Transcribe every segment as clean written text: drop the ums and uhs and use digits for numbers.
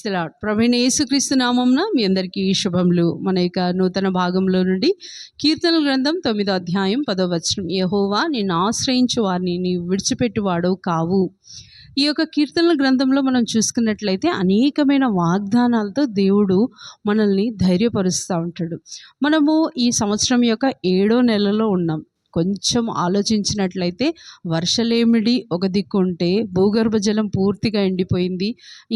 The lord. ప్రభువైన యేసుక్రీస్తు నామమున మీ అందరికీ శుభములు. మన యొక్క నూతన భాగంలో నుండి కీర్తనల గ్రంథం 9వ అధ్యాయం 10వ వచనం. యెహోవా నిన్ను ఆశ్రయించు వారిని నీవు విడిచిపెట్టువాడవు కావు. ఈ యొక్క కీర్తనల గ్రంథంలో మనం చూసుకున్నట్లయితే అనేకమైన వాగ్దానాలతో దేవుడు మనల్ని ధైర్యపరుస్తూ ఉంటాడు. మనము ఈ సంవత్సరం యొక్క 7వ నెలలో ఉన్నాం. కొంచెం ఆలోచించినట్లయితే వర్షలేమిడి ఒక దిక్కు ఉంటే భూగర్భ జలం పూర్తిగా ఎండిపోయింది.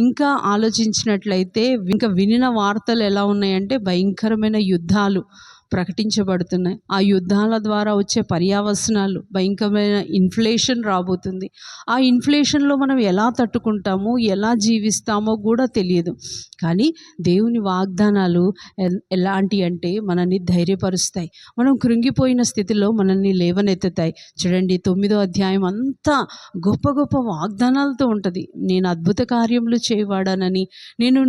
ఇంకా ఆలోచించినట్లయితే ఇంకా వినిన వార్తలు ఎలా ఉన్నాయంటే భయంకరమైన యుద్ధాలు ప్రకటించబడుతున్నాయి. ఆ యుద్ధాల ద్వారా వచ్చే పర్యావసనాలు, భయంకరమైన ఇన్ఫ్లేషన్ రాబోతుంది. ఆ ఇన్ఫ్లేషన్లో మనం ఎలా తట్టుకుంటామో ఎలా జీవిస్తామో కూడా తెలియదు. కానీ దేవుని వాగ్దానాలు ఎలాంటి అంటే మనల్ని ధైర్యపరుస్తాయి. మనం కృంగిపోయిన స్థితిలో మనల్ని లేవనెత్తుతాయి. చూడండి 9వ అధ్యాయం అంతా గొప్ప గొప్ప వాగ్దానాలతో ఉంటుంది. నేను అద్భుత కార్యములు చేయవాడనని, నేను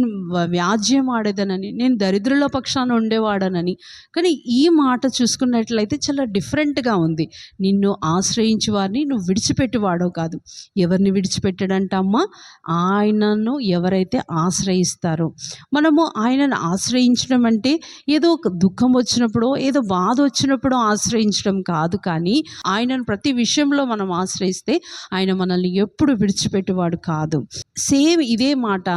వ్యాజ్యం ఆడేదనని, నేను దరిద్రుల పక్షాన ఉండేవాడనని. కానీ ఈ మాట చూసుకున్నట్లయితే చాలా డిఫరెంట్గా ఉంది. నిన్ను ఆశ్రయించు వారిని నువ్వు విడిచిపెట్టువాడవు కాదు. ఎవరిని విడిచిపెట్టడంటమ్మా? ఆయనను ఎవరైతే ఆశ్రయిస్తారో. మనము ఆయనను ఆశ్రయించడం అంటే ఏదో ఒక దుఃఖం వచ్చినప్పుడు, ఏదో బాధ వచ్చినప్పుడు ఆశ్రయించడం కాదు. కానీ ఆయనను ప్రతి విషయంలో మనం ఆశ్రయిస్తే ఆయన మనల్ని ఎప్పుడు విడిచిపెట్టువాడు కాదు. సేమ్ ఇదే మాట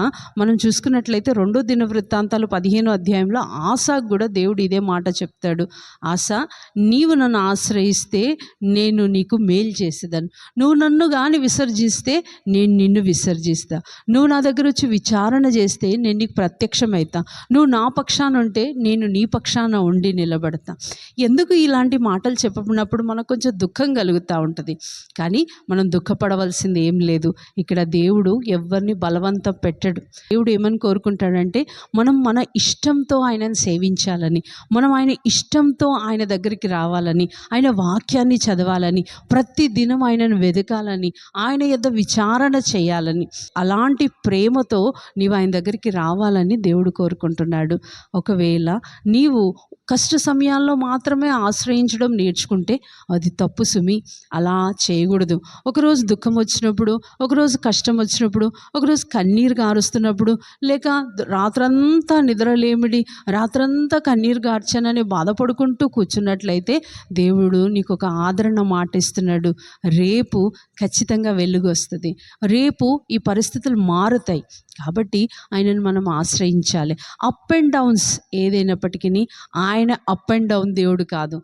మనం చూసుకున్నట్లయితే 2వ దినవృత్తాంతాలు 15వ అధ్యాయంలో ఆసాకు కూడా దేవుడు ఇదే మాట చెప్తాడు. ఆసా, నీవు నన్ను ఆశ్రయిస్తే నేను నీకు మేలు చేసేదాన్ని. నువ్వు నన్ను కానీ విసర్జిస్తే నేను నిన్ను విసర్జిస్తా. నువ్వు నా దగ్గర వచ్చి విచారణ చేస్తే నేను నీకు ప్రత్యక్షమవుతా. నువ్వు నా పక్షాన ఉంటే నేను నీ పక్షాన ఉండి నిలబడతా. ఎందుకు ఇలాంటి మాటలు చెప్పినప్పుడు మనకు కొంచెం దుఃఖం కలుగుతూ ఉంటుంది. కానీ మనం దుఃఖపడవలసింది ఏం లేదు. ఇక్కడ దేవుడు ఎవరిని బలవంతం పెట్టడు. దేవుడు ఏమని కోరుకుంటాడంటే మనం మన ఇష్టంతో ఆయనను సేవించాలని, మనం ఆయన ఇష్టంతో ఆయన దగ్గరికి రావాలని, ఆయన వాక్యాన్ని చదవాలని, ప్రతి దినం ఆయనను వెతకాలని, ఆయన యొద్ద విచారణ చేయాలని, అలాంటి ప్రేమతో నీవు ఆయన దగ్గరికి రావాలని దేవుడు కోరుకుంటున్నాడు. ఒకవేళ నీవు కష్ట సమయాల్లో మాత్రమే ఆశ్రయించడం నేర్చుకుంటే అది తప్పు సుమి. అలా చేయకూడదు. ఒకరోజు దుఃఖం వచ్చినప్పుడు, ఒకరోజు కష్టం వచ్చినప్పుడు, ఒకరోజు కన్నీరు గారుస్తున్నప్పుడు, లేక రాత్రంతా నిద్రలేమిడి, రాత్రంతా కన్నీరు గార్చానని బాధపడుకుంటూ కూర్చున్నట్లయితే దేవుడు నీకు ఒక ఆదరణ మాట ఇస్తున్నాడు. రేపు ఖచ్చితంగా వెలుగు వస్తుంది. రేపు ఈ పరిస్థితులు మారుతాయి. కాబట్టి ఆయనను మనం ఆశ్రయించాలి. అప్ అండ్ డౌన్స్ ఏదైనప్పటికీ ఆయన అప్ అండ్ డౌన్ దేవుడు కాదు.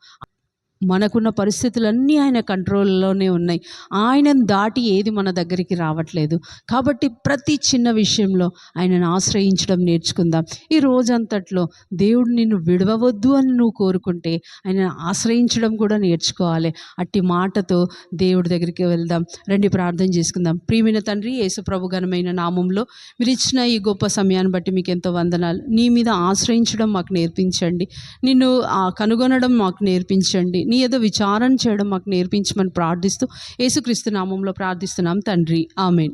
మనకున్న పరిస్థితులన్నీ ఆయన కంట్రోల్లోనే ఉన్నాయి. ఆయనను దాటి ఏది మన దగ్గరికి రావట్లేదు. కాబట్టి ప్రతి చిన్న విషయంలో ఆయనను ఆశ్రయించడం నేర్చుకుందాం. ఈ రోజంతట్లో దేవుడు నిన్ను విడవవద్దు అని నువ్వు కోరుకుంటే ఆయనను ఆశ్రయించడం కూడా నేర్చుకోవాలి. అట్టి మాటతో దేవుడి దగ్గరికి వెళ్దాం. రండి ప్రార్థన చేసుకుందాం. ప్రియమైన తండ్రి, యేసు ప్రభు ఘనమైన నామంలో మీరు ఇచ్చిన ఈ గొప్ప సమయాన్ని బట్టి మీకు ఎంతో వందనాలు. నీ మీద ఆశ్రయించడం మాకు నేర్పించండి. నిన్ను కనుగొనడం మాకు నేర్పించండి. నీ ఏదో విచారణ చేయడం మాకు నేర్పించమని ప్రార్థిస్తూ యేసుక్రీస్తు నామంలో ప్రార్థిస్తున్నాం తండ్రి. ఆమేన్.